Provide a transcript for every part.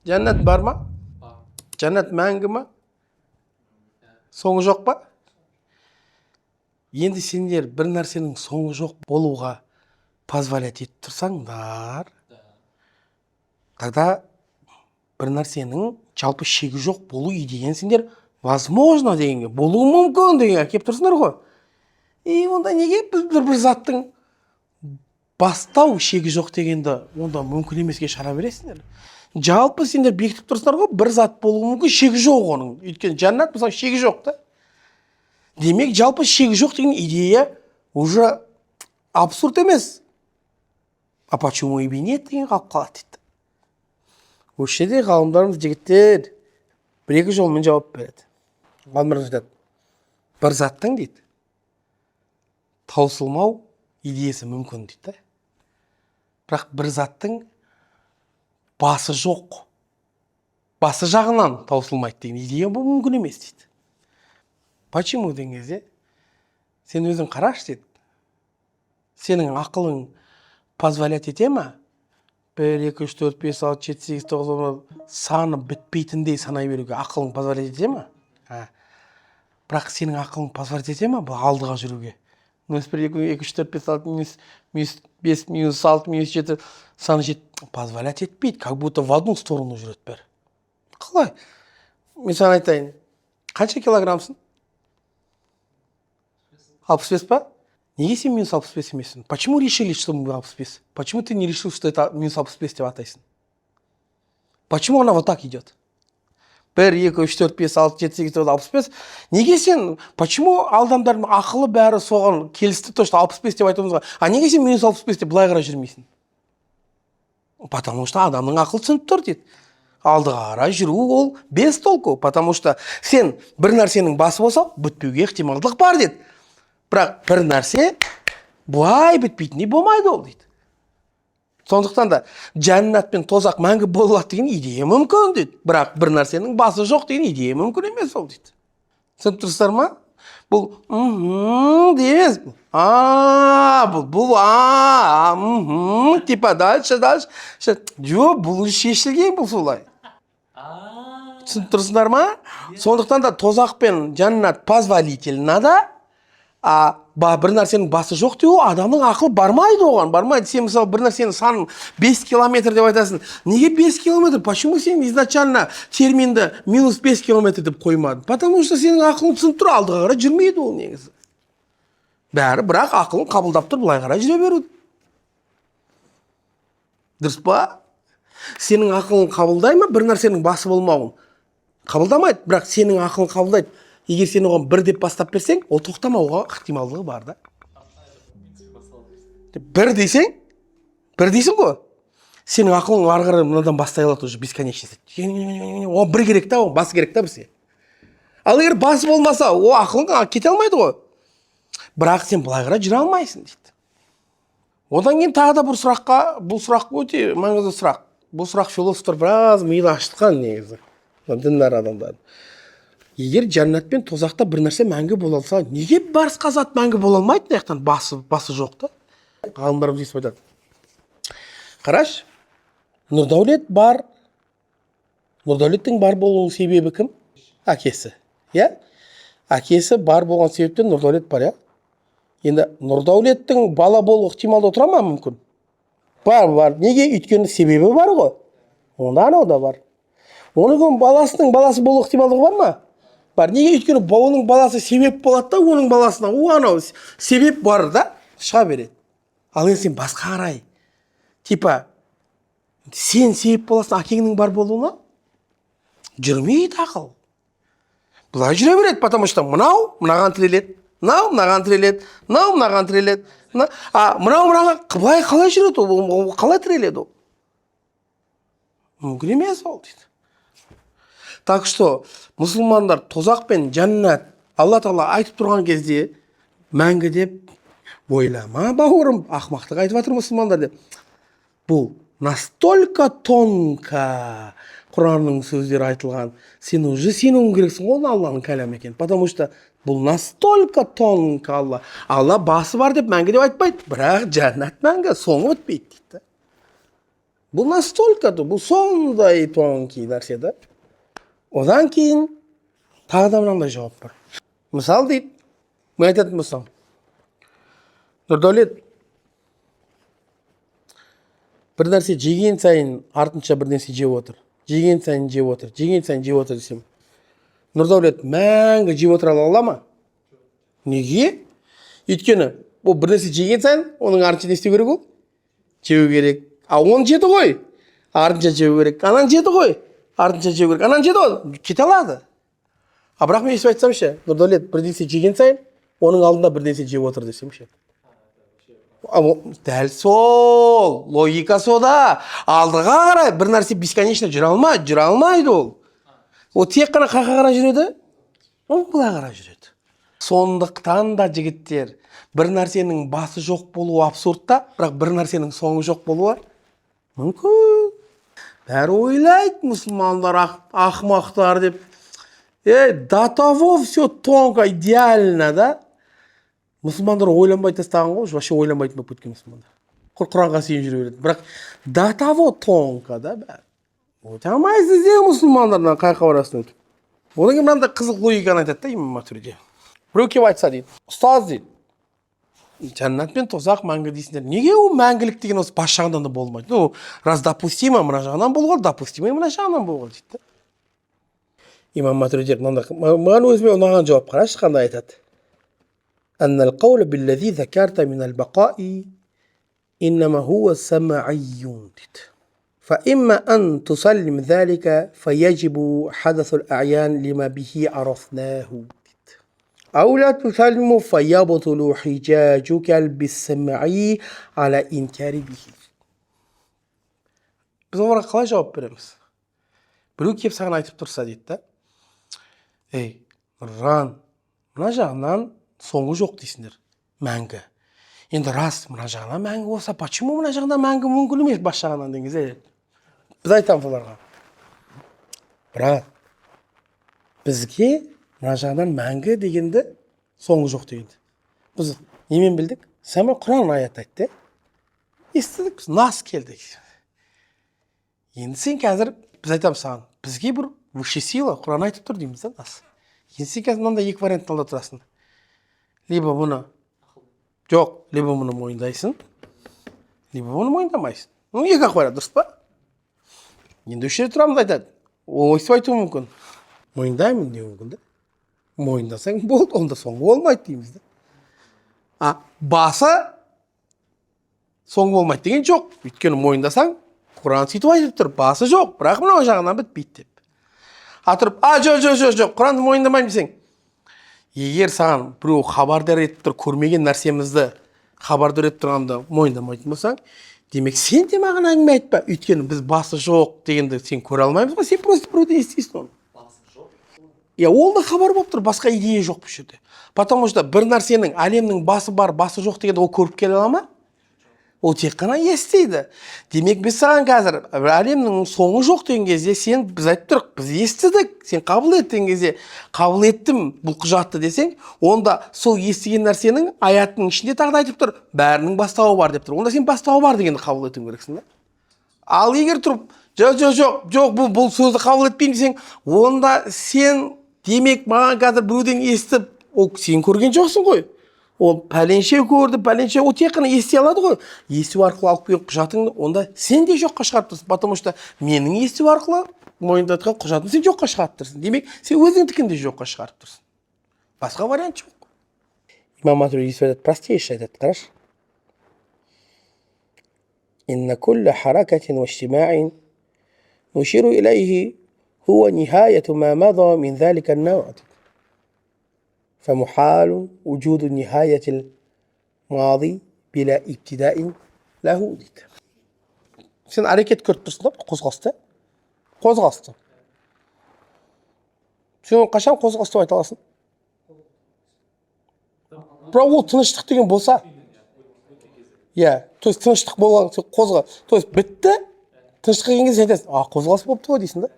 Жәннат бар ма? Бар. Жәннат мәңгі ма? Соңы жоқ па? Енді сендер бір нәрсенің соңы жоқ болуға позволять етіп тұрсаңдар, тогда бір нәрсенің жалпы шегі жоқ болу идеяны сендер возможно дегенге, болуы мүмкін дегенге әкеп тұрсыңдар ғой. Онда неге біз бір заттың бастау шегі жоқ дегенді онда мүмкін емеске шара бересіңдер? Жалпы сендер бекітіп тұрсыңдар ғой, бір зат болуы мүмкін, шегі жоқ оның. Өйткені жәннат мысалы шегі жоқ та. Демек, жалпы шегі жоқ деген идея уже абсурд емес. А почему и нет деген қалып қалады дейді. Осы жерде ғалымдарымыз, жігіттер, бір-екі жолмен жауап береді. Ғалымдарымыз айтады, бір заттың дейді, таусылмау идеясы мүмкін дейді. Бірақ бір заттың басы жоқ, басы жағынан таусылмайды деген идея бұл мүмкін емес дейді. Почему деген кезде, сен өзің қараш дейді, сенің ақылың позволять ете ма? 1, 2, 3, 4, 5, 6, 7, 8, 9, саны бітпейтіндей санай беруге ақылың позволять ете ма? Бірақ сенің ақылың позволять ете ма бұл алдыға жүруге? Минус 1, 2, 3, 4, 5, 6, минус 5, минус 6, минус 7, саны 7 позволять етпейді, как будто в одну сторону жүреді бәрі. Қалай? Мен саған айтайын, қанша килограммсың? 65 па? Неге сен минус 65 емессің? Почему решили, что мы 65? Почему ты не решил, что это минус 65 деп атайсың? Почему она вот так идет? 1, 2, 3, 4, 5, 6, 7, 8, 9, 65. Неге сен, почему адамдардың ақылы бәрі соған келісті, то, что 65 деп айтуымызға? А неге сен минус 65 деп былай қарай жүрмейсің? Потому что адамның ақылы түсініп тұр дейді. Алдыға қарай жүру ол без толку. Потому что сен бір нәрсенің басы болса, бітпеуге ықтималдық бар дейді. Бірақ бір нәрсе бұлай бітпейтіндей болмайды ол дейді. Сондықтан да жәннат пен тозақ мәңгі болады деген идея мүмкін дейді. Бірақ бір нәрсенің басы жоқ деген идея мүмкін емес ол дейді. Түсініп тұрсыздар ма? Бұл дейміз. Бұл типа дальше. Жоқ, бұл шешілген бұл солай. Түсініп тұрсыздар ма? Сондықтан да тозақ пен жәннат позволительно да, бір нәрсенің басы жоқ деу, адамның ақылы бармайды оған, бармайды. Сен мысалы бір нәрсенің санын 5 километр деп айтасың. Неге 5 километр? Почему сен изначально терминді минус 5 километр деп қоймадың? Потому что сенің ақылың түсініп тұр, алдыға қарай жүрмейді ол негізі. Бәрі бірақ ақылың қабылдап тұр, былай қарай жүре беру. Дұрыс па? Сенің ақылың қабылдай ма бір нәрсенің басы болмауын? Қабылдамайды, бірақ сенің ақылың қабылдайды. Егер сен оған 1 деп бастап берсең, ол тоқтамауға ықтималдығы бар да. 1 дейсің ғой. Сенің ақылың ары қарай мынадан бастай алады уже бесконечность. Оған 1 керек та, оған басы керек та бірсе. Ал егер басы болмаса, о ақылың кете алмайды ғой. Бірақ сен былай қарай жүре алмайсың дейді. Одан кейін тағы да бұл сұрақ өте маңызды сұрақ. Бұл сұрақ философтар біраз миды ашытқан негізі. Діндар адамдар. Егер жәннат пен тозақта бір нәрсе мәңгі бола алса, неге басқа зат мәңгі бола алмайды? Яқтан басы жоқ та. Ғалымдарымыз естіп айтады. Қараш, Нұрдәулет бар. Нұрдәулеттің бар болуының себебі кім? Әкесі. Әкесі бар болған себептен Нұрдәулет бар, Енді Нұрдәулеттің бала болу ықтималды отыра ма мүмкін? Бар. Неге? Өйткені себебі бар ғой. Онда анау да бар. Оның баласының баласы болу ықтималдығы бар ма? Бар. Неге? Өйткені оның баласы себеп болады да, оның баласына анау себеп бар да, шыға береді. Ал енді сен басқа қарай. Типа, сен себеп боласың әкеңнің бар болуына? Жүрмейді ақыл. Бұлай жүре береді, потому что мынаған тіреледі. Мынаған тіреледі. Мынаған қалай жүреді ол? Қалай тіреледі ол? Мүмкін емес ол дейді. Так что, мұсылмандар тозақ пен жәннат Алла Тағала айтып тұрған кезде мәңгі деп ойлама, бауырым, ақымақтық айтып жатыр мұсылмандар деп. Бұл настолько тонко Құранның сөздері айтылған. Сен уже сенуің керексің, ол Алланың кәлемі екен. Потому что бұл настолько тонко Алла басы бар деп мәңгі деп айтпайды, бірақ жәннат мәңгі, соңы өтпейді дейді. Бұл настолько, бұл сондай тонкий нәрсе да. Одан кейін тағы да мынандай жауап бар. Мысал дейді, мен айтатын болсам, Нұрдәулет, бір нәрсе жеген сайын артынша бір нәрсе жеп отыр. Жеген сайын жеп отыр, жеген сайын жеп отыр десем. Нұрдәулет мәңгі жеп отыра ала ма? Неге? Өйткені, бұл бір нәрсе жеген сайын, оның артынша не істеу керек ол? Жеу керек. А оны жеді ғой, артынша жеу керек. Анан жеді ғой, артынша жеу керек. Анан жеді ғой, кете алады. А бірақ мен есіп айтсам ше, Нұрдәулет бір нәрсе жеген сайын, оның алдында бір нәрсе жеп отыр десем ше. Дәл сол, логика сода. Алдыға қарай бір нәрсе бесконечно жүре алмайды ол. Ол тек қана қақа қарай жүреді, ол бұла қарай жүреді. Сондықтан да жігіттер, бір нәрсенің басы жоқ болуы абсурдта, бірақ бір нәрсенің соңы жоқ болуы мүмкін. Бәрі ойлайды, мұсылмандар ақымақтар деп. До того все тонко, идеально, да? Мұсылмандар ойланбай тастаған ғой, вообще ойланбайтын болып кеткен мұсылмандар. Құранға сүйен жүре береді. Бірақ до того тонко, да, бәрі. Ойламайсыз де мұсылмандардан қайқа барасың өтіп. Одан кейін мынандай қызық логиканы айтады да имам Матурidi. Біреу келіп айтса дейді, ұстаз дейді, жәннат пен тозақ мәңгі дейсіңдер. Неге ол мәңгілік деген осы бас жағынан да болмайды? Ну, раз допустимо мына жағынан болғыр, допустимо мына жағынан болғыр дейді. Имам Матурidi маған өзіме ұнаған жауап қарашы қандай айтады. Аннал қаулу биллази закарта минал бақаи иннама хуа самаийюн дейді. فإما أن تسلم ذلك فيجب حدث الأعيان لما به عرفناه أو لا تسلم فيبطل حجاجك بالسمعي على إنكار به. Biz onlara қалай жауап береміз? Біреу келіп саған айтып тұрса дейді да, Нұржан, мына жағынан соңы жоқ дейсіңдер, мәңгі. Енді рас, мына жағынан мәңгі болса, почему мына жағынан мәңгі мүмкін емес бас жағынан деген кезде? Біз айтамыз оларға. Брат, бізге мына жағынан мәңгі дегенді соңы жоқ дегенді. Біз немен білдік? Сәмен Құран аят айтты. Естідік, біз нас келдік. Енді сен қазір, біз айтамыз саған, бізге бір высшая сила Құран айтып тұр дейміз да нас. Енді сен қазір мынандай екі вариантты алда тұрасың. Либо бұны жоқ, либо мұны мойындайсың, либо бұны мойындамайсың. Ну, екі ақпарат, дұрыс па? Енді үш рет тұрамыз айтады. Ойсып айтуы мүмкін. Мойындаймын деу мүмкін да. Мойындасаң болды, онда соңғы болмайды дейміз да. Басы соңғы болмайды деген жоқ. Өйткені мойындасаң, Құран сөйтіп айтып тұр, басы жоқ, бірақ мынау жағынан бітпейді деп. Атырып, жоқ, Құранды мойындамаймын десең. Егер саған біреу хабардар етіп тұр, көрмеген нәрсемізді хабардар етіп тұрғанда мойындамайтын болсаң, демек сен де маған әңгіме айтпа. Өйткені біз басы жоқ дегенді сен көре алмаймыз ғой, сен просто біреуден естисің оны. Басы жоқ? Ол да хабар болып тұр, басқа идея жоқ бұл жерде. Потому что бір нәрсенің әлемнің басы бар, басы жоқ дегенді ол көріп келе ала ма? Ол тек қана естиді. Демек біз саған қазір әлемнің соңы жоқ деген кезде сен біз айтып тұрық, біз естідік, сен қабыл еттің кезде қабыл еттім бұл құжатты десең, онда сол естіген нәрсенің аятының ішінде тағы да айтып тұр, бәрінің бастауы бар деп тұр. Онда сен бастауы бар дегенді қабыл етуің керексің да. Ал егер тұрып, жоқ, бұл сөзді қабыл етпеймін десең, онда сен демек маған қазір біреуден естіп, ол сен көрген жоқсың ғой. Ол пәленше көрді, пәленше, ол тек қана ести алады ғой. Есту арқылы алып келген құжатыңды, онда сен де жоққа шығарып тұрсың. Потому что менің есту арқылы мойындатқан құжатын сен жоққа шығарып тұрсың. Демек, сен өзіңдікін де жоққа шығарып тұрсың. Басқа вариант жоқ. Имам Матурidi айтады, простейший айтады, қарашы. Инна кулля харакатин ва иштимаин нуширу илайхи хуа нихаяту ма мада мин залика ан-нав'. فمحال وجود النهاية الماضي بلا ابتداء له дейді. Сен әрекет көріп тұрсың да, қозғалысты. Сен қашан қозғалысты айта аласың? Бірақ ол тыныштық деген болса, то есть тыныштық болған, то есть бітті, тыныштық деген кезде сен айтасың, қозғалыс болыпты ғой дейсің да.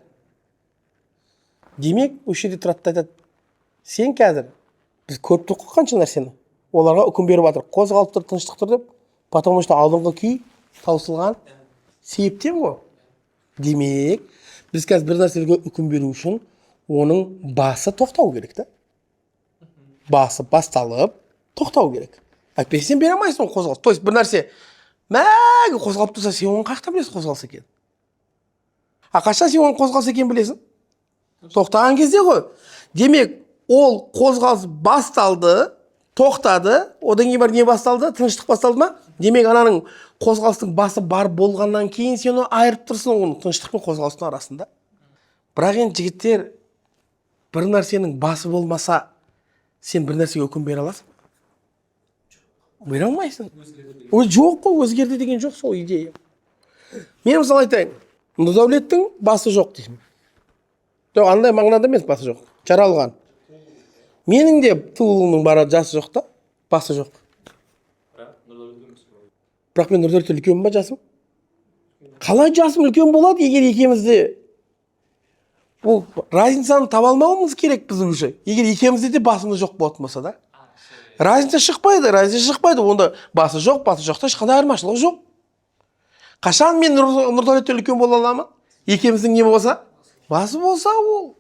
Демек, осы жерде тұрады да айтады, сен қазір біз көріп тұрық қанша нәрсені. Оларға үкім беріп жатыр. Қозғалып тұр, тыныштық тұр деп. Потому что алдыңғы күй таусылған Себептен ғой. Демек, біз қазір бір нәрсеге үкім беру үшін оның басы тоқтау керек та. Басы басталып, тоқтау керек. Әйтпесе сен бере алмайсың қозғалыс. То есть бір нәрсе мәңгі қозғалып тұрса, сен оның қашан білесің қозғалыс екенін? Қашан сен оның қозғалыс екенін білесің? Тоқтаған кезде ғой. Демек, ол қозғалыс басталды, тоқтады, одан кейін не басталды? Тыныштық басталды ма? Демек, ананың қозғалыстың басы бар болғаннан кейін сен оны айырып тұрсың оның тыныштық пен қозғалыстың арасында. Бірақ енді жігіттер, бір нәрсенің басы болмаса, сен бір нәрсеге үкім бере аласың? Бере алмайсың. Ол жоқ қой, өзгерді деген жоқ сол идея. Мен мысалы айтайын, Нұрдәулеттің басы жоқ деймін. Жоқ, андай мағынада емес басы жоқ. Жаралған. Менің де тууымның бары жасы жоқ та, басы жоқ. Бірақ мен Нұрдәулеттен үлкен ба жасым? Қалай жасым үлкен болады, егер екеумізде бұл разницаны таба алмауымыз керек біз уже. Егер екеумізде де басымыз жоқ болатын болса да. Разница шықпайды. Онда басы жоқта ешқандай айырмашылық жоқ. Қашан мен Нұрдәулеттен үлкен бола аламын? Екеуміздің не болса? Басы болса ол.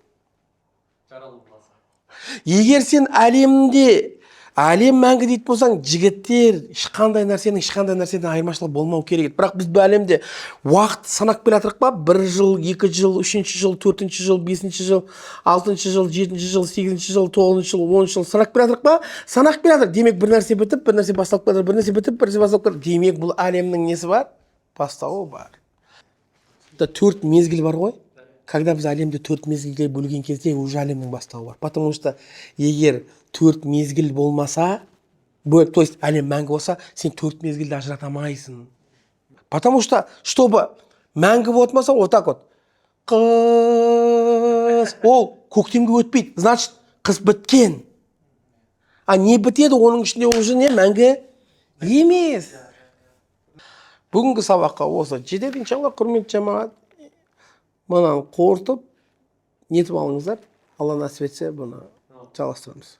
Егер сен әлем мәңгі дейді болсаң, жігіттер ешқандай нәрседен айырмашылық болмау керек. Бірақ біз бұл әлемде уақыт санап келе жатырық па? 1 жыл, 2 жыл, 3 жыл, 4 жыл, 5 жыл, 6 жыл, 7 жыл, 8 жыл, 9 жыл, 10 жыл санап келе жатырық па? Санап келе жатыр. Демек, бір нәрсе бітіп, бір нәрсе басталып келе жатыр, бір нәрсе бітіп, бір нәрсе басталып келе жатыр. Демек, бұл әлемнің несі бар? Бастауы бар. 4 мезгіл бар ғой. Когда біз әлемді 4 мезгілге бөлген кезде уже әлемнің бастауы бар. Потому что егер 4 мезгіл болмаса, то есть әлем мәңгі болса, сен 4 мезгілді ажырата алмайсың. Потому что, чтобы мәңгі болмаса, вот так вот. Қыс, ол көктемге өтпейді. Значит, қыс біткен. А не бітеді, оның ішінде уже не мәңгі емес. Бүгінгі сабаққа осы жетеді, иншалла, құрметті жамағат. Мұнан қорытып, нетіп алыңыздар. Алла нәсіп етсе, бұны жалғастырамыз.